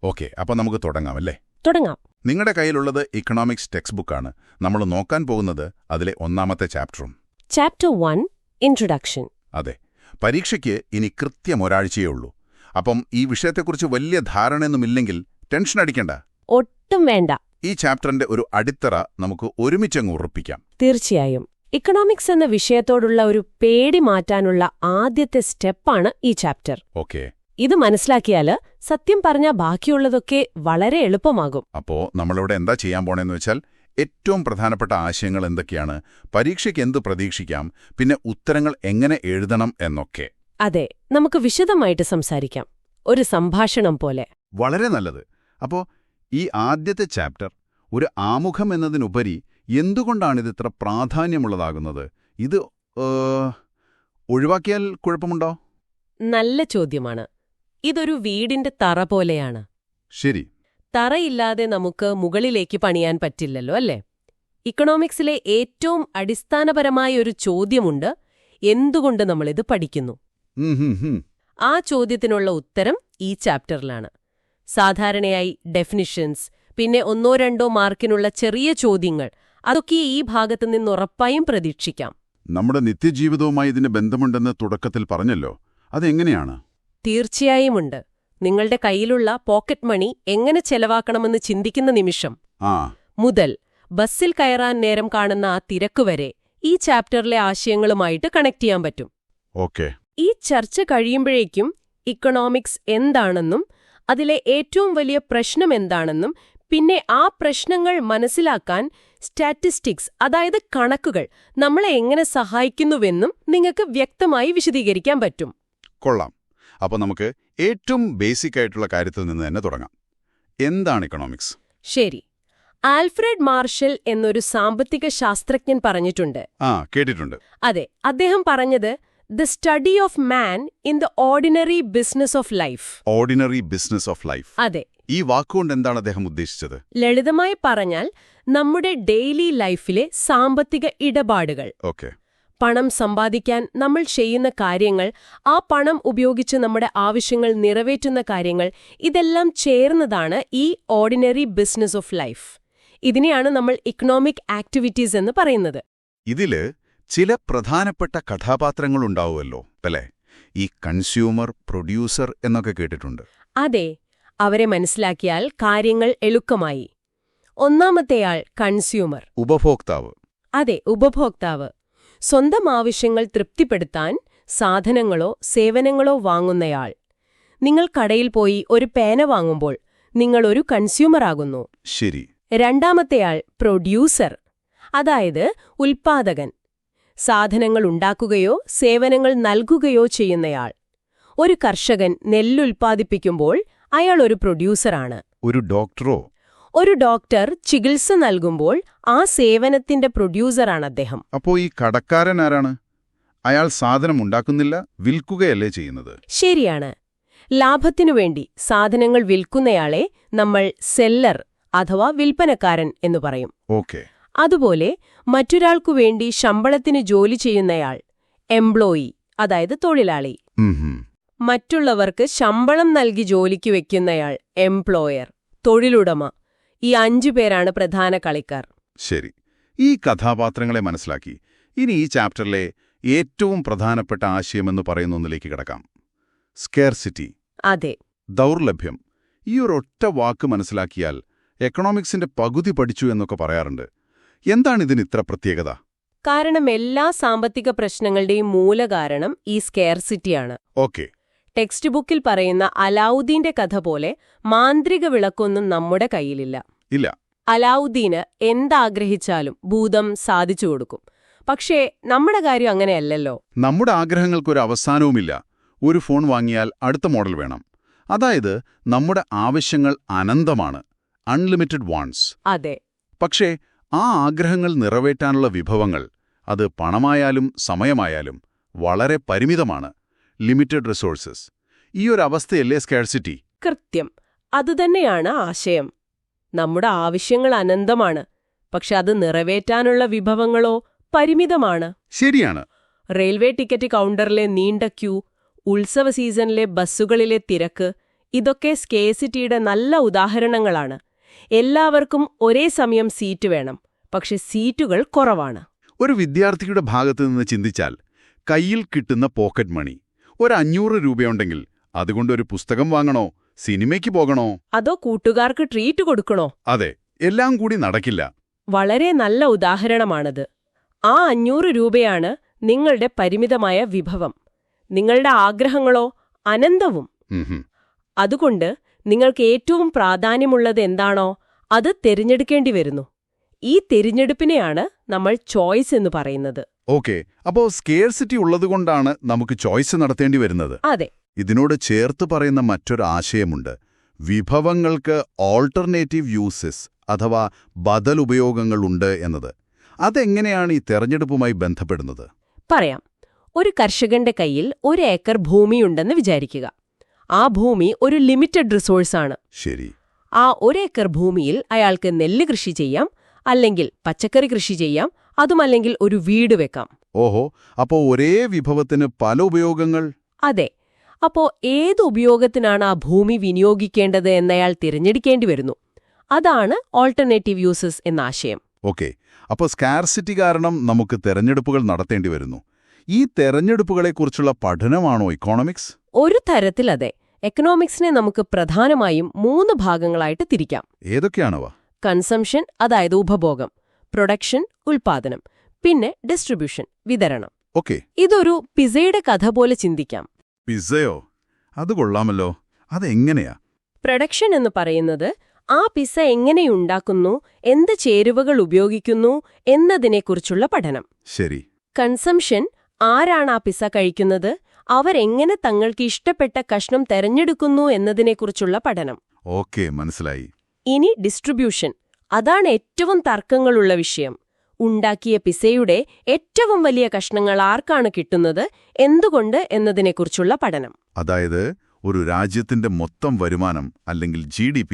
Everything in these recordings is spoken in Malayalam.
ഓക്കെ, അപ്പോൾ നമുക്ക് തുടങ്ങാം അല്ലേ? തുടങ്ങാം. നിങ്ങളുടെ കയ്യിലുള്ളത് ഇക്കണോമിക്സ് ടെക്സ്റ്റ് ബുക്കാണ്. നമ്മൾ നോക്കാൻ പോകുന്നത് അതിലെ ഒന്നാമത്തെ ചാപ്റ്ററും. Chapter 1 introduction. അതെ, പരീക്ഷയ്ക്ക് ഇനി കൃത്യം ഒരാഴ്ചയേ ഉള്ളൂ. അപ്പം ഈ വിഷയത്തെക്കുറിച്ച് വലിയ ധാരണയൊന്നുമില്ലെങ്കിൽ ടെൻഷൻ അടിക്കണ്ട. ഒട്ടും വേണ്ട. ഈ ചാപ്റ്ററിന്റെ ഒരു അടിത്തറ നമുക്ക് ഒരുമിച്ചങ്ങ് ഉറപ്പിക്കാം. തീർച്ചയായും. ഇക്കണോമിക്സ് എന്ന വിഷയത്തോടുള്ള ഒരു പേടി മാറ്റാനുള്ള ആദ്യത്തെ സ്റ്റെപ്പാണ് ഈ ചാപ്റ്റർ. ഓക്കെ, ഇത് മനസ്സിലാക്കിയാല് സത്യം പറഞ്ഞ ബാക്കിയുള്ളതൊക്കെ വളരെ എളുപ്പമാകും. അപ്പോ നമ്മളിവിടെ എന്താ ചെയ്യാൻ പോണേന്ന് വെച്ചാൽ, ഏറ്റവും പ്രധാനപ്പെട്ട ആശയങ്ങൾ എന്തൊക്കെയാണ്, പരീക്ഷയ്ക്ക് എന്ത് പ്രതീക്ഷിക്കാം, പിന്നെ ഉത്തരങ്ങൾ എങ്ങനെ എഴുതണം എന്നൊക്കെ. അതെ, നമുക്ക് വിശദമായിട്ട് സംസാരിക്കാം, ഒരു സംഭാഷണം പോലെ. വളരെ നല്ലത്. അപ്പോ ഈ ആദ്യത്തെ ചാപ്റ്റർ ഒരു ആമുഖം എന്നതിനുപരി എന്തുകൊണ്ടാണിത് ഇത്ര പ്രാധാന്യമുള്ളതാകുന്നത്? ഇത് ഒഴിവാക്കിയാൽ കുഴപ്പമുണ്ടോ? നല്ല ചോദ്യമാണ്. ഇതൊരു വീടിന്റെ തറ പോലെയാണ്. ശരി. തറയില്ലാതെ നമുക്ക് മുകളിലേക്ക് പണിയാൻ പറ്റില്ലല്ലോ, അല്ലേ? ഇക്കണോമിക്സിലെ ഏറ്റവും അടിസ്ഥാനപരമായ ഒരു ചോദ്യമുണ്ട്: എന്തുകൊണ്ട് നമ്മളിത് പഠിക്കുന്നു? ആ ചോദ്യത്തിനുള്ള ഉത്തരം ഈ ചാപ്റ്ററിലാണ്. സാധാരണയായി ഡെഫിനിഷൻസ്, പിന്നെ 1-2 മാർക്കിനുള്ള ചെറിയ ചോദ്യങ്ങൾ, അതൊക്കെ ഈ ഭാഗത്തു നിന്ന് ഉറപ്പായും പ്രതീക്ഷിക്കാം. നമ്മുടെ നിത്യജീവിതവുമായി ഇതിന് ബന്ധമുണ്ടെന്ന് തുടക്കത്തിൽ പറഞ്ഞല്ലോ, അതെങ്ങനെയാണ്? തീർച്ചയായുമുണ്ട്. നിങ്ങളുടെ കയ്യിലുള്ള പോക്കറ്റ് മണി എങ്ങനെ ചെലവാക്കണമെന്ന് ചിന്തിക്കുന്ന നിമിഷം മുതൽ ബസ്സിൽ കയറാൻ നേരം കാണുന്ന ആ തിരക്ക് വരെ ഈ ചാപ്റ്ററിലെ ആശയങ്ങളുമായിട്ട് കണക്ട് ചെയ്യാൻ പറ്റും. ഓക്കെ. ഈ ചർച്ച കഴിയുമ്പോഴേക്കും ഇക്കണോമിക്സ് എന്താണെന്നും അതിലെ ഏറ്റവും വലിയ പ്രശ്നം എന്താണെന്നും പിന്നെ ആ പ്രശ്നങ്ങൾ മനസ്സിലാക്കാൻ സ്റ്റാറ്റിസ്റ്റിക്സ്, അതായത് കണക്കുകൾ, നമ്മളെ എങ്ങനെ സഹായിക്കുന്നുവെന്നും നിങ്ങൾക്ക് വ്യക്തമായി വിശദീകരിക്കാൻ പറ്റും. കൊള്ളാം. അപ്പോൾ നമുക്ക് ഏറ്റവും ബേസിക് ആയിട്ടുള്ള കാര്യത്തിൽ നിന്ന് തന്നെ തുടങ്ങാം. എന്താണ് ഇക്കണോമിക്സ്? ശരി. ആൽഫ്രഡ് മാർഷൽ എന്നൊരു സാമ്പത്തിക ശാസ്ത്രജ്ഞൻ പറഞ്ഞിട്ടുണ്ട്. കേട്ടിട്ടുണ്ട്. അതെ, അദ്ദേഹം പറഞ്ഞത് the study of man in the ordinary business of life. Ordinary business of life. അതെ. ഈ വാക്കുകൊണ്ട് എന്താണ് അദ്ദേഹം ഉദ്ദേശിച്ചത്? ലളിതമായി പറഞ്ഞാൽ നമ്മുടെ ഡെയിലി ലൈഫിലെ സാമ്പത്തിക ഇടപാടുകൾ. ഓക്കെ. പണം സമ്പാദിക്കാൻ നമ്മൾ ചെയ്യുന്ന കാര്യങ്ങൾ, ആ പണം ഉപയോഗിച്ച് നമ്മുടെ ആവശ്യങ്ങൾ നിറവേറ്റുന്ന കാര്യങ്ങൾ, ഇതെല്ലാം ചേർന്നതാണ് ഈ ഓർഡിനറി ബിസിനസ് ഓഫ് ലൈഫ്. ഇതിനെയാണ് നമ്മൾ ഇക്കണോമിക് ആക്ടിവിറ്റീസ് എന്ന് പറയുന്നത്. ഇതില് ചില പ്രധാനപ്പെട്ട കഥാപാത്രങ്ങളുണ്ടാവുമല്ലോ അല്ലേ? ഈ കൺസ്യൂമർ, പ്രൊഡ്യൂസർ എന്നൊക്കെ കേട്ടിട്ടുണ്ട്. അതെ, അവരെ മനസ്സിലാക്കിയാൽ കാര്യങ്ങൾ എളുപ്പമായി. ഒന്നാമത്തെയാൾ കൺസ്യൂമർ, ഉപഭോക്താവ്. അതെ, ഉപഭോക്താവ്. സ്വന്തം ആവശ്യങ്ങൾ തൃപ്തിപ്പെടുത്താൻ സാധനങ്ങളോ സേവനങ്ങളോ വാങ്ങുന്നയാൾ. നിങ്ങൾ കടയിൽ പോയി ഒരു പേന വാങ്ങുമ്പോൾ നിങ്ങൾ ഒരു കൺസ്യൂമർ ആകുന്നു. ശരി. രണ്ടാമത്തെയാൾ പ്രൊഡ്യൂസർ, അതായത് ഉൽപ്പാദകൻ. സാധനങ്ങൾ ഉണ്ടാക്കുകയോ സേവനങ്ങൾ നൽകുകയോ ചെയ്യുന്നയാൾ. ഒരു കർഷകൻ നെല്ലുൽപ്പാദിപ്പിക്കുമ്പോൾ അയാൾ ഒരു പ്രൊഡ്യൂസറാണ്. ഒരു ഡോക്ടറോ? ഒരു ഡോക്ടർ ചികിത്സ നൽകുമ്പോൾ ആ സേവനത്തിന്റെ പ്രൊഡ്യൂസറാണ് അദ്ദേഹം. അപ്പോ ഈ കടക്കാരൻ ആരാണ്? അയാൾ സാധനം ഉണ്ടാക്കുന്നില്ല, വിൽക്കുകയല്ലേ ചെയ്യുന്നത്? ശരിയാണ്. ലാഭത്തിനുവേണ്ടി സാധനങ്ങൾ വിൽക്കുന്നയാളെ നമ്മൾ സെല്ലർ അഥവാ വിൽപ്പനക്കാരൻ എന്നു പറയും. ഓക്കെ. അതുപോലെ മറ്റൊരാൾക്കുവേണ്ടി ശമ്പളത്തിന് ജോലി ചെയ്യുന്നയാൾ എംപ്ലോയി, അതായത് തൊഴിലാളി. മറ്റുള്ളവർക്ക് ശമ്പളം നൽകി ജോലിക്ക് വെക്കുന്നയാൾ എംപ്ലോയർ, തൊഴിലുടമ. ഈ 5 പേരാണ് പ്രധാന കളിക്കാർ. ശരി. ഈ കഥാപാത്രങ്ങളെ മനസ്സിലാക്കി ഇനി ഈ ചാപ്റ്ററിലെ ഏറ്റവും പ്രധാനപ്പെട്ട ആശയമെന്ന് പറയുന്ന ഒന്നിലേക്ക് കിടക്കാം. സ്കേർസിറ്റി. അതെ, ദൗർലഭ്യം. ഈ ഒരൊറ്റ വാക്ക് മനസ്സിലാക്കിയാൽ എക്കണോമിക്സിന്റെ പകുതി പഠിച്ചു എന്നൊക്കെ പറയാറുണ്ട്. എന്താണിതിന് ഇത്ര പ്രത്യേകത? കാരണം എല്ലാ സാമ്പത്തിക പ്രശ്നങ്ങളുടെയും മൂലകാരണം ഈ സ്കേർസിറ്റിയാണ്. ഓക്കെ. ടെക്സ്റ്റ് ബുക്കിൽ പറയുന്ന അലാവുദ്ദീന്റെ കഥ പോലെ മാന്ത്രിക വിളക്കൊന്നും നമ്മുടെ കയ്യിലില്ല. ഇല്ല. അലാവുദ്ദീന് എന്താഗ്രഹിച്ചാലും ഭൂതം സാധിച്ചു കൊടുക്കും. പക്ഷേ നമ്മുടെ കാര്യം അങ്ങനെയല്ലല്ലോ. നമ്മുടെ ആഗ്രഹങ്ങൾക്കൊരു അവസാനവുമില്ല. ഒരു ഫോൺ വാങ്ങിയാൽ അടുത്ത മോഡൽ വേണം. അതായത് നമ്മുടെ ആവശ്യങ്ങൾ അനന്തമാണ്, അൺലിമിറ്റഡ് വാണ്ട്സ്. അതെ. പക്ഷേ ആ ആഗ്രഹങ്ങൾ നിറവേറ്റാനുള്ള വിഭവങ്ങൾ, അത് പണമായാലും സമയമായാലും, വളരെ പരിമിതമാണ്. Limited resources. ഈ ഒരു അവസ്ഥയല്ലേ സ്കേർസിറ്റി? കൃത്യം. അതുതന്നെയാണ് ആശയം. നമ്മുടെ ആവശ്യങ്ങൾ അനന്തമാണ്, പക്ഷെ അത് നിറവേറ്റാനുള്ള വിഭവങ്ങളോ പരിമിതമാണ്. ശരിയാണ്. റെയിൽവേ ടിക്കറ്റ് കൗണ്ടറിലെ നീണ്ട ക്യൂ, ഉത്സവ സീസണിലെ ബസ്സുകളിലെ തിരക്ക്, ഇതൊക്കെ സ്കേസിറ്റിയുടെ നല്ല ഉദാഹരണങ്ങളാണ്. എല്ലാവർക്കും ഒരേ സമയം സീറ്റ് വേണം, പക്ഷെ സീറ്റുകൾ കുറവാണ്. ഒരു വിദ്യാർത്ഥിയുടെ ഭാഗത്തു നിന്ന് ചിന്തിച്ചാൽ കയ്യിൽ കിട്ടുന്ന പോക്കറ്റ് മണി ഒരു 500 രൂപയുണ്ടെങ്കിൽ അതുകൊണ്ടൊരു പുസ്തകം വാങ്ങണോ, സിനിമയ്ക്ക് പോകണോ, അതോ കൂട്ടുകാർക്ക് ട്രീറ്റ് കൊടുക്കണോ? അതെ, എല്ലാം കൂടി നടക്കില്ല. വളരെ നല്ല ഉദാഹരണമാണത്. ആ 500 രൂപയാണ് നിങ്ങളുടെ പരിമിതമായ വിഭവം. നിങ്ങളുടെ ആഗ്രഹങ്ങളോ അനന്തവും. അതുകൊണ്ട് നിങ്ങൾക്ക് ഏറ്റവും പ്രാധാന്യമുള്ളത് എന്താണോ അത് തിരഞ്ഞെടുക്കേണ്ടി വരുന്നു. ഈ തിരഞ്ഞെടുപ്പിനെയാണ് നമ്മൾ ചോയ്സ് എന്ന് പറയുന്നത്. ഓക്കെ, അപ്പോൾ സ്കേഴ്സിറ്റി ഉള്ളതുകൊണ്ടാണ് നമുക്ക് ചോയ്സ് നടത്തേണ്ടി വരുന്നത്. അതെ. ഇതിനോട് ചേർത്ത് പറയുന്ന മറ്റൊരു ആശയമുണ്ട്. വിഭവങ്ങൾക്ക് ഓൾട്ടർനേറ്റീവ് യൂസസ് അഥവാ ബദൽ ഉപയോഗങ്ങളുണ്ട് എന്നത്. അതെങ്ങനെയാണ് ഈ തെരഞ്ഞെടുപ്പുമായി ബന്ധപ്പെടുന്നത്? പറയാം. ഒരു കർഷകന്റെ കയ്യിൽ 1 ഏക്കർ ഭൂമിയുണ്ടെന്ന് വിചാരിക്കുക. ആ ഭൂമി ഒരു ലിമിറ്റഡ് റിസോഴ്സാണ്. ശരി. ആ 1 ഏക്കർ ഭൂമിയിൽ അയാൾക്ക് നെല്ല് കൃഷി ചെയ്യാം, അല്ലെങ്കിൽ പച്ചക്കറി കൃഷി ചെയ്യാം, അതുമല്ലെങ്കിൽ ഒരു വീട് വെക്കാം. ഓഹോ, അപ്പോ ഒരേ വിഭവത്തിന് പല ഉപയോഗങ്ങൾ. അതെ. അപ്പോ ഏത് ഉപയോഗത്തിനാണ് ആ ഭൂമി വിനിയോഗിക്കേണ്ടത് എന്നയാൾ തിരഞ്ഞെടുക്കേണ്ടി വരുന്നു. അതാണ് ഓൾട്ടർനേറ്റീവ് യൂസസ് എന്ന ആശയം. ഓക്കെ, അപ്പോൾ സ്കാർസിറ്റി കാരണം നമുക്ക് തെരഞ്ഞെടുപ്പുകൾ നടത്തേണ്ടി വരുന്നു. ഈ തെരഞ്ഞെടുപ്പുകളെക്കുറിച്ചുള്ള പഠനമാണോ ഇക്കോണമിക്സ്? ഒരു തരത്തിലതെ. എക്കണോമിക്സിനെ നമുക്ക് പ്രധാനമായും 3 ഭാഗങ്ങളായിട്ട് തിരിക്കാം. ഏതൊക്കെയാണവ? കൺസംഷൻ, അതായത് ഉപഭോഗം, പ്രൊഡക്ഷൻ, ഉൽപാദനം, പിന്നെ ഡിസ്ട്രിബ്യൂഷൻ, വിതരണം. ഓക്കെ. ഇതൊരു പിസയുടെ കഥ പോലെ ചിന്തിക്കാം. പിസയോ? അത് കൊള്ളാമല്ലോ. അതെങ്ങനെയാ? പ്രൊഡക്ഷൻ എന്ന് പറയുന്നത് ആ പിസ എങ്ങനെയുണ്ടാക്കുന്നു, എന്ത് ചേരുവകൾ ഉപയോഗിക്കുന്നു എന്നതിനെക്കുറിച്ചുള്ള പഠനം. ശരി. കൺസംഷൻ, ആരാണ് ആ പിസ കഴിക്കുന്നത്, അവരെങ്ങനെ തങ്ങൾക്ക് ഇഷ്ടപ്പെട്ട കഷ്ണം തെരഞ്ഞെടുക്കുന്നു എന്നതിനെക്കുറിച്ചുള്ള പഠനം. ഓക്കെ, മനസ്സിലായി. ഇനി ഡിസ്ട്രിബ്യൂഷൻ, അതാണ് ഏറ്റവും തർക്കങ്ങളുള്ള വിഷയം. ഉണ്ടാക്കിയ പിസയുടെ ഏറ്റവും വലിയ കഷ്ണങ്ങൾ ആർക്കാണ് കിട്ടുന്നത്, എന്തുകൊണ്ട് എന്നതിനെക്കുറിച്ചുള്ള പഠനം. അതായത് ഒരു രാജ്യത്തിന്റെ മൊത്തം വരുമാനം അല്ലെങ്കിൽ GDP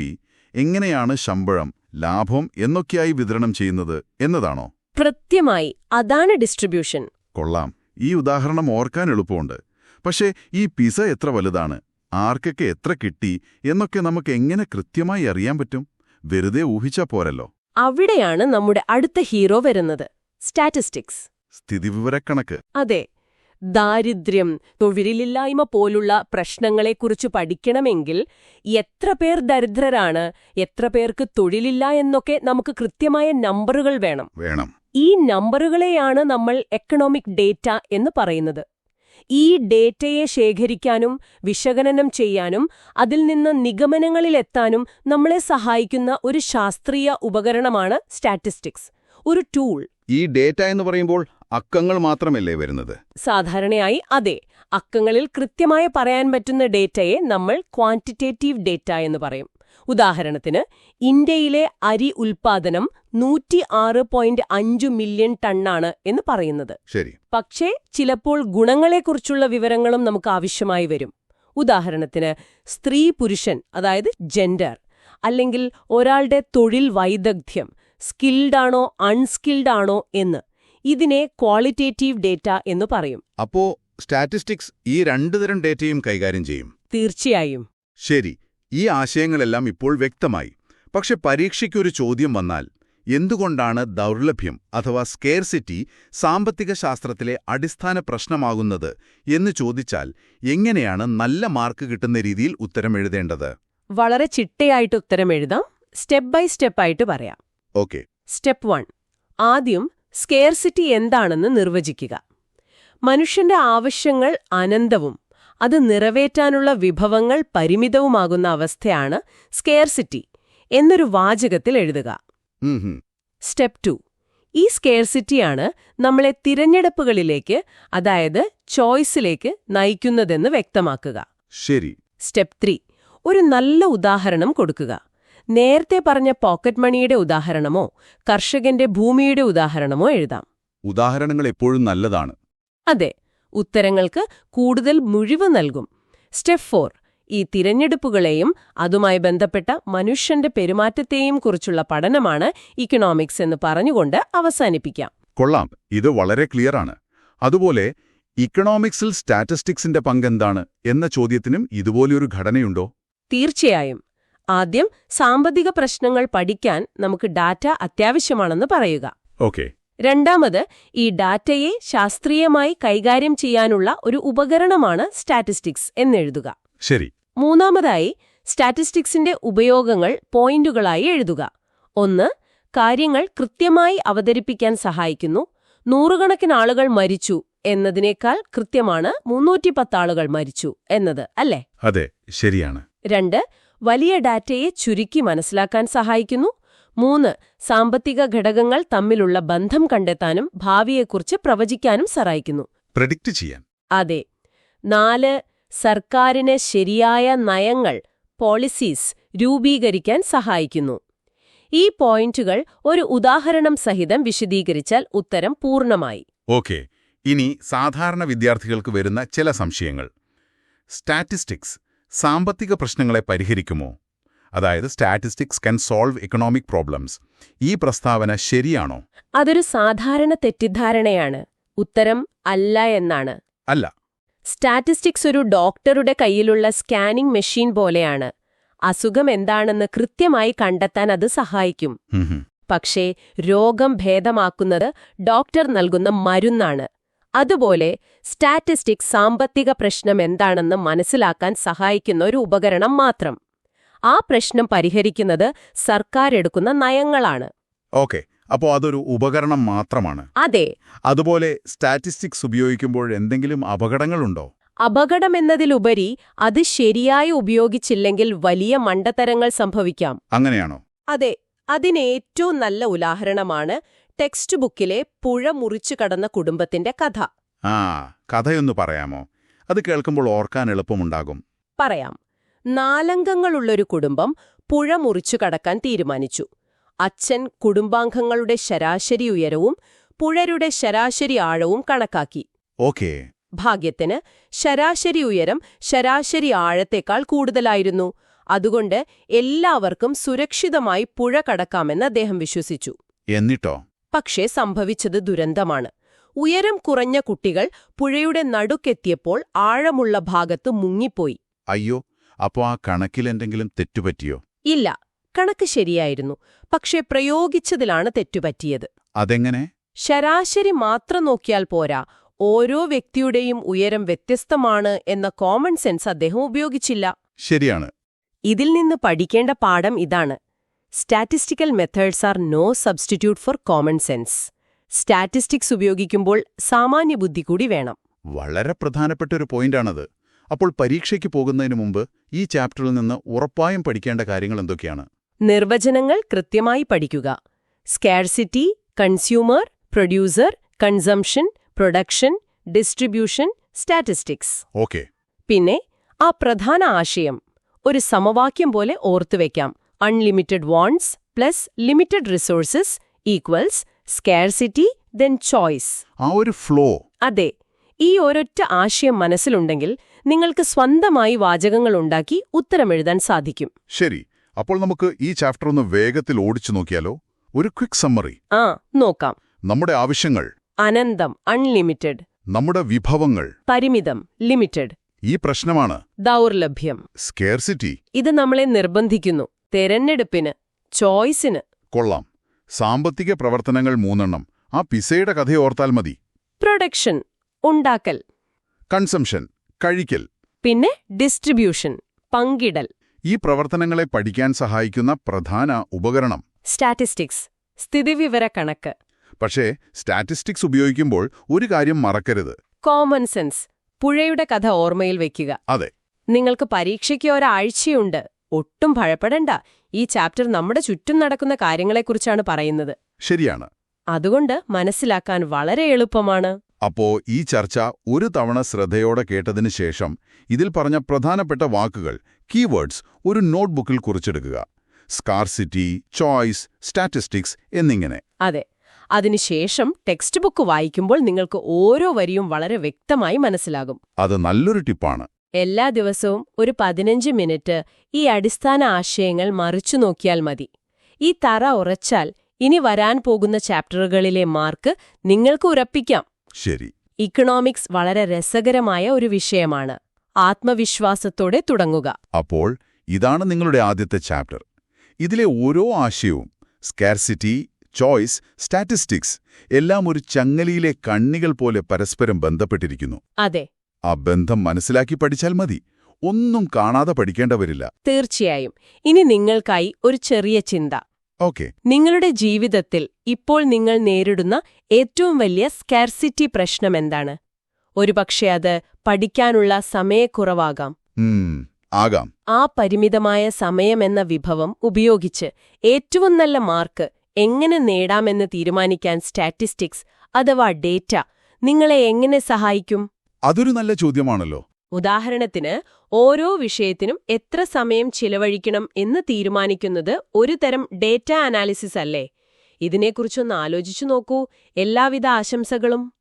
എങ്ങനെയാണ് ശമ്പളം, ലാഭം എന്നൊക്കെയായി വിതരണം ചെയ്യുന്നത് എന്നതാണോ? കൃത്യമായി, അതാണ് ഡിസ്ട്രിബ്യൂഷൻ. കൊള്ളാം. ഈ ഉദാഹരണം ഓർക്കാൻ എളുപ്പമുണ്ട്. പക്ഷേ ഈ പിസ എത്ര വലുതാണ്, ആർക്കൊക്കെ എത്ര കിട്ടി എന്നൊക്കെ നമുക്ക് എങ്ങനെ കൃത്യമായി അറിയാൻ പറ്റും? വെറുതെ ഊഹിച്ചാ പോരല്ലോ. അവിടെയാണ് നമ്മുടെ അടുത്ത ഹീറോ വരുന്നത്, സ്റ്റാറ്റിസ്റ്റിക്സ്. സ്ഥിതിവിവരക്കണക്ക്. അതെ. ദാരിദ്ര്യം, തൊഴിലില്ലായ്മ പോലുള്ള പ്രശ്നങ്ങളെക്കുറിച്ച് പഠിക്കണമെങ്കിൽ എത്ര പേർ ദരിദ്രരാണ്, എത്ര പേർക്ക് തൊഴിലില്ല എന്നൊക്കെ നമുക്ക് കൃത്യമായ നമ്പറുകൾ വേണം. ഈ നമ്പറുകളെയാണ് നമ്മൾ എക്കണോമിക് ഡേറ്റ എന്ന് പറയുന്നത്. ഈ ഡേറ്റയെ ശേഖരിക്കാനും വിശകലനം ചെയ്യാനും അതിൽ നിന്ന് നിഗമനങ്ങളിലെത്താനും നമ്മളെ സഹായിക്കുന്ന ഒരു ശാസ്ത്രീയ ഉപകരണമാണ് സ്റ്റാറ്റിസ്റ്റിക്സ്, ഒരു ടൂൾ. ഈ ഡേറ്റ എന്ന് പറയുമ്പോൾ അക്കങ്ങൾ മാത്രമല്ലേ വരുന്നത്? സാധാരണയായി അതെ. അക്കങ്ങളിൽ കൃത്യമായി പറയാൻ പറ്റുന്ന ഡേറ്റയെ നമ്മൾ ക്വാണ്ടിറ്റേറ്റീവ് ഡേറ്റ എന്ന് പറയും. ഉദാഹരണത്തിന്, ഇന്ത്യയിലെ അരി ഉൽപ്പാദനം 106.5 മില്യൺ ടണ്ണാണ് എന്ന് പറയുന്നത്. ശരി. പക്ഷേ ചിലപ്പോൾ ഗുണങ്ങളെക്കുറിച്ചുള്ള വിവരങ്ങളും നമുക്ക് ആവശ്യമായി വരും. ഉദാഹരണത്തിന്, സ്ത്രീ പുരുഷൻ, അതായത് ജെൻഡർ, അല്ലെങ്കിൽ ഒരാളുടെ തൊഴിൽ വൈദഗ്ധ്യം, സ്കിൽഡാണോ അൺസ്കിൽഡാണോ എന്ന്. ഇതിനെ ക്വാളിറ്റേറ്റീവ് ഡേറ്റ എന്ന് പറയും. അപ്പോ സ്റ്റാറ്റിസ്റ്റിക്സ് ഈ 2 തരം ഡേറ്റയും കൈകാര്യം ചെയ്യും? തീർച്ചയായും. ശരി. ഈ ആശയങ്ങളെല്ലാം ഇപ്പോൾ വ്യക്തമായി. പക്ഷെ പരീക്ഷയ്ക്കൊരു ചോദ്യം വന്നാൽ, എന്തുകൊണ്ടാണ് ദൗർലഭ്യം അഥവാ സ്കേർസിറ്റി സാമ്പത്തിക ശാസ്ത്രത്തിലെ അടിസ്ഥാന പ്രശ്നമാകുന്നത് എന്ന് ചോദിച്ചാൽ എങ്ങനെയാണ് നല്ല മാർക്ക് കിട്ടുന്ന രീതിയിൽ ഉത്തരം എഴുതേണ്ടത്? വളരെ ചിട്ടയായിട്ട് ഉത്തരം എഴുതാം. സ്റ്റെപ്പ് ബൈ സ്റ്റെപ്പായിട്ട് പറയാം. ഓക്കെ. സ്റ്റെപ്പ് 1. ആദ്യം സ്കേർസിറ്റി എന്താണെന്ന് നിർവചിക്കുക. മനുഷ്യന്റെ ആവശ്യങ്ങൾ അനന്തവും അത് നിറവേറ്റാനുള്ള വിഭവങ്ങൾ പരിമിതവുമാകുന്ന അവസ്ഥയാണ് സ്കേർസിറ്റി എന്നൊരു വാചകത്തിൽ എഴുതുക. സ്റ്റെപ്പ് 2. ഈ സ്കേർസിറ്റിയാണ് നമ്മളെ തിരഞ്ഞെടുപ്പുകളിലേക്ക്, അതായത് ചോയ്സിലേക്ക് നയിക്കുന്നതെന്ന് വ്യക്തമാക്കുക. ശരി. സ്റ്റെപ്പ് 3. ഒരു നല്ല ഉദാഹരണം കൊടുക്കുക. നേരത്തെ പറഞ്ഞ പോക്കറ്റ് മണിയുടെ ഉദാഹരണമോ കർഷകന്റെ ഭൂമിയുടെ ഉദാഹരണമോ എഴുതാം. ഉദാഹരണങ്ങൾ എപ്പോഴും നല്ലതാണ്. അതെ, ഉത്തരങ്ങൾക്ക് കൂടുതൽ മുഴിവ് നൽകും. സ്റ്റെപ്പ് 4. ഈ തിരഞ്ഞെടുപ്പുകളെയും അതുമായി ബന്ധപ്പെട്ട മനുഷ്യന്റെ പെരുമാറ്റത്തെയും കുറിച്ചുള്ള പഠനമാണ് ഇക്കണോമിക്സ് എന്ന് പറഞ്ഞുകൊണ്ട് അവസാനിപ്പിക്കാം. കൊള്ളാം. ഇത് വളരെ ക്ലിയറാണ്. അതുപോലെ ഇക്കണോമിക്സിൽ സ്റ്റാറ്റിസ്റ്റിക്സിന്റെ പങ്കെന്താണ് എന്ന ചോദ്യത്തിനും ഇതുപോലെയൊരു ഘടനയുണ്ടോ? തീർച്ചയായും. ആദ്യം സാമ്പത്തിക പ്രശ്നങ്ങൾ പഠിക്കാൻ നമുക്ക് ഡാറ്റ അത്യാവശ്യമാണെന്ന് പറയുക. ഓക്കെ. രണ്ടാമത്, ഈ ഡാറ്റയെ ശാസ്ത്രീയമായി കൈകാര്യം ചെയ്യാനുള്ള ഒരു ഉപകരണമാണ് സ്റ്റാറ്റിസ്റ്റിക്സ് എന്നെഴുതുക. ശരി. മൂന്നാമതായി, സ്റ്റാറ്റിസ്റ്റിക്സിന്റെ ഉപയോഗങ്ങൾ പോയിന്റുകളായി എഴുതുക. 1. കാര്യങ്ങൾ കൃത്യമായി അവതരിപ്പിക്കാൻ സഹായിക്കുന്നു. 100കണക്കിന് ആളുകൾ മരിച്ചു എന്നതിനേക്കാൾ കൃത്യമാണ് 310 ആളുകൾ മരിച്ചു എന്നത്, അല്ലേ? അതെ, ശരിയാണ്. 2. വലിയ ഡാറ്റയെ ചുരുക്കി മനസ്സിലാക്കാൻ സഹായിക്കുന്നു. 3. സാമ്പത്തിക ഘടകങ്ങൾ തമ്മിലുള്ള ബന്ധം കണ്ടെത്താനും ഭാവിയെക്കുറിച്ച് പ്രവചിക്കാനും സഹായിക്കുന്നു. പ്രെഡിക്റ്റ് ചെയ്യാൻ. അതെ. 4. സർക്കാരിന് ശരിയായ നയങ്ങൾ, പോളിസീസ് രൂപീകരിക്കാൻ സഹായിക്കുന്നു. ഈ പോയിന്റുകൾ ഒരു ഉദാഹരണം സഹിതം വിശദീകരിച്ചാൽ ഉത്തരം പൂർണ്ണമായി. ഓക്കെ. ഇനി സാധാരണ വിദ്യാർത്ഥികൾക്ക് വരുന്ന ചില സംശയങ്ങൾ. സ്റ്റാറ്റിസ്റ്റിക്സ് സാമ്പത്തിക പ്രശ്നങ്ങളെ പരിഹരിക്കുമോ? അതായത് statistics can solve economic problems. ഈ പ്രസ്താവന ശരിയാണോ? അതൊരു സാധാരണ തെറ്റിദ്ധാരണയാണ്. ഉത്തരം അല്ല എന്നാണ്. അല്ല. സ്റ്റാറ്റിസ്റ്റിക്സ് ഒരു ഡോക്ടറുടെ കയ്യിലുള്ള സ്കാനിംഗ് മെഷീൻ പോലെയാണ്. അസുഖം എന്താണെന്ന് കൃത്യമായി കണ്ടെത്താൻ അത് സഹായിക്കും. പക്ഷേ രോഗം ഭേദമാക്കുന്നത് ഡോക്ടർ നൽകുന്ന മരുന്നാണ്. അതുപോലെ സ്റ്റാറ്റിസ്റ്റിക്സ് സാമ്പത്തിക പ്രശ്നം എന്താണെന്ന് മനസ്സിലാക്കാൻ സഹായിക്കുന്ന ഒരു ഉപകരണം മാത്രം. ആ പ്രശ്നം പരിഹരിക്കുന്നത് സർക്കാർ എടുക്കുന്ന നയങ്ങളാണ്. ഓക്കെ. അപ്പോൾ അതൊരു ഉപകരണം മാത്രമാണ്. അതെ. അതുപോലെ സ്റ്റാറ്റിസ്റ്റിക്സ് ഉപയോഗിക്കുമ്പോൾ എന്തെങ്കിലും അപകടങ്ങളുണ്ടോ? അപകടമെന്നതിലുപരി അത് ശരിയായി ഉപയോഗിച്ചില്ലെങ്കിൽ വലിയ മണ്ടത്തരങ്ങൾ സംഭവിക്കാം. അങ്ങനെയാണോ? അതെ. അതിന് ഏറ്റവും നല്ല ഉദാഹരണമാണ് ടെക്സ്റ്റ് ബുക്കിലെ പുഴ മുറിച്ചു കടന്ന കുടുംബത്തിന്റെ കഥ. കഥയൊന്നു പറയാമോ? അത് കേൾക്കുമ്പോൾ ഓർക്കാൻ എളുപ്പമുണ്ടാകും. പറയാം. 4 അംഗങ്ങളുള്ളൊരു കുടുംബം പുഴ മുറിച്ചു കടക്കാൻ തീരുമാനിച്ചു. അച്ഛൻ കുടുംബാംഗങ്ങളുടെ ശരാശരി ഉയരവും പുഴയുടെ ശരാശരി ആഴവും കണക്കാക്കി. ഓക്കേ. ഭാഗ്യത്തിന് ശരാശരി ഉയരം ശരാശരി ആഴത്തേക്കാൾ കൂടുതലായിരുന്നു. അതുകൊണ്ട് എല്ലാവർക്കും സുരക്ഷിതമായി പുഴ കടക്കാമെന്ന് അദ്ദേഹം വിശ്വസിച്ചു. എന്നിട്ടോ? പക്ഷേ സംഭവിച്ചത് ദുരന്തമാണ്. ഉയരം കുറഞ്ഞ കുട്ടികൾ പുഴയുടെ നടുക്കെത്തിയപ്പോൾ ആഴമുള്ള ഭാഗത്ത് മുങ്ങിപ്പോയി. അയ്യോ. അപ്പോ ആ കണക്കിലെന്തെങ്കിലും തെറ്റുപറ്റിയോ? ഇല്ല, കണക്ക് ശരിയായിരുന്നു. പക്ഷേ പ്രയോഗിച്ചതിലാണ് തെറ്റുപറ്റിയത്. അതെങ്ങനെ? ശരാശരി മാത്രം നോക്കിയാൽ പോരാ, ഓരോ വ്യക്തിയുടെയും ഉയരം വ്യത്യസ്തമാണ് എന്ന കോമൺ സെൻസ് അദ്ദേഹം ഉപയോഗിച്ചില്ല. ശരിയാണ്. ഇതിൽ നിന്ന് പഠിക്കേണ്ട പാഠം ഇതാണ്: statistical methods are no substitute for common sense. Statistics ഉപയോഗിക്കുമ്പോൾ സാമാന്യബുദ്ധി കൂടി വേണം. വളരെ പ്രധാനപ്പെട്ട ഒരു പോയിന്റാണത്. അപ്പോൾ പരീക്ഷയ്ക്ക് പോകുന്നതിന് മുമ്പ് ഈ ചാപ്റ്ററിൽ നിന്ന് ഉറപ്പായും പഠിക്കേണ്ട കാര്യങ്ങൾ എന്തൊക്കെയാണ്? നിർവചനങ്ങൾ കൃത്യമായി പഠിക്കുക. Scarcity, consumer, producer, consumption, production, distribution, statistics. Okay. പിന്നെ ആ പ്രധാന ആശയം ഒരു സമവാക്യം പോലെ ഓർത്തുവെക്കാം: unlimited wants plus limited resources equals scarcity then choice. ആ ഒരു ഫ്ലോ. അതെ. ഈ ഒരൊറ്റ ആശയം മനസ്സിലുണ്ടെങ്കിൽ നിങ്ങൾക്ക് സ്വന്തമായി വാചകങ്ങൾ ഉണ്ടാക്കി ഉത്തരമെഴുതാൻ സാധിക്കും. ശരി. അപ്പോൾ നമുക്ക് ഈ ചാപ്റ്റർ ഒന്ന് വേഗത്തിൽ ഓടിച്ചു നോക്കിയാലോ? ഒരു ക്വിക്ക് സമ്മറി. നോക്കാം. നമ്മുടെ ആവശ്യങ്ങൾ അനന്തം, അൺലിമിറ്റഡ്. നമ്മുടെ വിഭവങ്ങൾ പരിമിതം, ലിമിറ്റഡ്. ഈ പ്രശ്നമാണ് ദൗർലഭ്യം, സ്കേർസിറ്റി. ഇത് നമ്മളെ നിർബന്ധിക്കുന്നു തെരഞ്ഞെടുപ്പിന്, ചോയ്സിന്. കൊള്ളാം. സാമ്പത്തിക പ്രവർത്തനങ്ങൾ 3 ആ പിസയുടെ കഥയോർത്താൽ മതി. പ്രൊഡക്ഷൻ, ഉണ്ടാക്കൽ. കൺസംഷൻ, കഴിക്കൽ. പിന്നെ ഡിസ്ട്രിബ്യൂഷൻ, പങ്കിടൽ. ഈ പ്രവർത്തനങ്ങളെ പഠിക്കാൻ സഹായിക്കുന്ന പ്രധാന ഉപകരണം സ്റ്റാറ്റിസ്റ്റിക്സ്, സ്ഥിതിവിവര കണക്ക്. പക്ഷേ സ്റ്റാറ്റിസ്റ്റിക്സ് ഉപയോഗിക്കുമ്പോൾ ഒരു കാര്യം മറക്കരുത്: കോമൺ സെൻസ്. പുഴയുടെ കഥ ഓർമ്മയിൽ വെക്കുക. അതെ. നിങ്ങൾക്ക് പരീക്ഷയ്ക്ക് ഒരാഴ്ചയുണ്ട്. ഒട്ടും ഭയപ്പെടണ്ട. ഈ ചാപ്റ്റർ നമ്മുടെ ചുറ്റും നടക്കുന്ന കാര്യങ്ങളെക്കുറിച്ചാണ് പറയുന്നത്. ശരിയാണ്. അതുകൊണ്ട് മനസ്സിലാക്കാൻ വളരെ എളുപ്പമാണ്. അപ്പോ ഈ ചർച്ച ഒരു തവണ ശ്രദ്ധയോടെ കേട്ടതിന് ശേഷം ഇതിൽ പറഞ്ഞ പ്രധാനപ്പെട്ട വാക്കുകൾ, കീവേഡ്സ് ഒരു നോട്ട്ബുക്കിൽ കുറിച്ചെടുക്കുക. സ്കാർസിറ്റി, ചോയ്സ്, സ്റ്റാറ്റിസ്റ്റിക്സ് എന്നിങ്ങനെ. അതെ. അതിനുശേഷം ടെക്സ്റ്റ് ബുക്ക് വായിക്കുമ്പോൾ നിങ്ങൾക്ക് ഓരോ വരിയും വളരെ വ്യക്തമായി മനസ്സിലാകും. അത് നല്ലൊരു ടിപ്പാണ്. എല്ലാ ദിവസവും ഒരു 15 മിനിറ്റ് ഈ അടിസ്ഥാന ആശയങ്ങൾ മറിച്ചു നോക്കിയാൽ മതി. ഈ തറ ഉറച്ചാൽ ഇനി വരാൻ പോകുന്ന ചാപ്റ്ററുകളിലെ മാർക്ക് നിങ്ങൾക്ക് ഉറപ്പിക്കാം. ശരി. ഇക്കണോമിക്സ് വളരെ രസകരമായ ഒരു വിഷയമാണ്. ആത്മവിശ്വാസത്തോടെ തുടങ്ങുക. അപ്പോൾ ഇതാണ് നിങ്ങളുടെ ആദ്യത്തെ ചാപ്റ്റർ. ഇതിലെ ഓരോ ആശയവും സ്കാർസിറ്റി, ചോയ്സ്, സ്റ്റാറ്റിസ്റ്റിക്സ് എല്ലാം ഒരു ചങ്ങലയിലെ കണ്ണികൾ പോലെ പരസ്പരം ബന്ധപ്പെട്ടിരിക്കുന്നു. അതെ, ആ ബന്ധം മനസ്സിലാക്കി പഠിച്ചാൽ മതി. ഒന്നും കാണാതെ പഠിക്കേണ്ട വരില്ല. തീർച്ചയായും. ഇനി നിങ്ങൾക്കായി ഒരു ചെറിയ ചിന്ത. ഓക്കെ. നിങ്ങളുടെ ജീവിതത്തിൽ ഇപ്പോൾ നിങ്ങൾ നേരിടുന്ന ഏറ്റവും വലിയ സ്കാർസിറ്റി പ്രശ്നം എന്താണ്? ഒരുപക്ഷെ അത് പഠിക്കാനുള്ള സമയക്കുറവാകാം. ആകാം. ആ പരിമിതമായ സമയമെന്ന വിഭവം ഉപയോഗിച്ച് ഏറ്റവും നല്ല മാർക്ക് എങ്ങനെ നേടാമെന്ന് തീരുമാനിക്കാൻ സ്റ്റാറ്റിസ്റ്റിക്സ് അഥവാ ഡേറ്റ നിങ്ങളെ എങ്ങനെ സഹായിക്കും? അതൊരു നല്ല ചോദ്യമാണല്ലോ. ഉദാഹരണത്തിന്, ഓരോ വിഷയത്തിനും എത്ര സമയം ചിലവഴിക്കണം എന്ന് തീരുമാനിക്കുന്നത് ഒരു തരം ഡേറ്റ അനാലിസിസ് അല്ലേ? ഇതിനെക്കുറിച്ചൊന്ന് ആലോചിച്ചു നോക്കൂ. എല്ലാവിധ ആശംസകളും.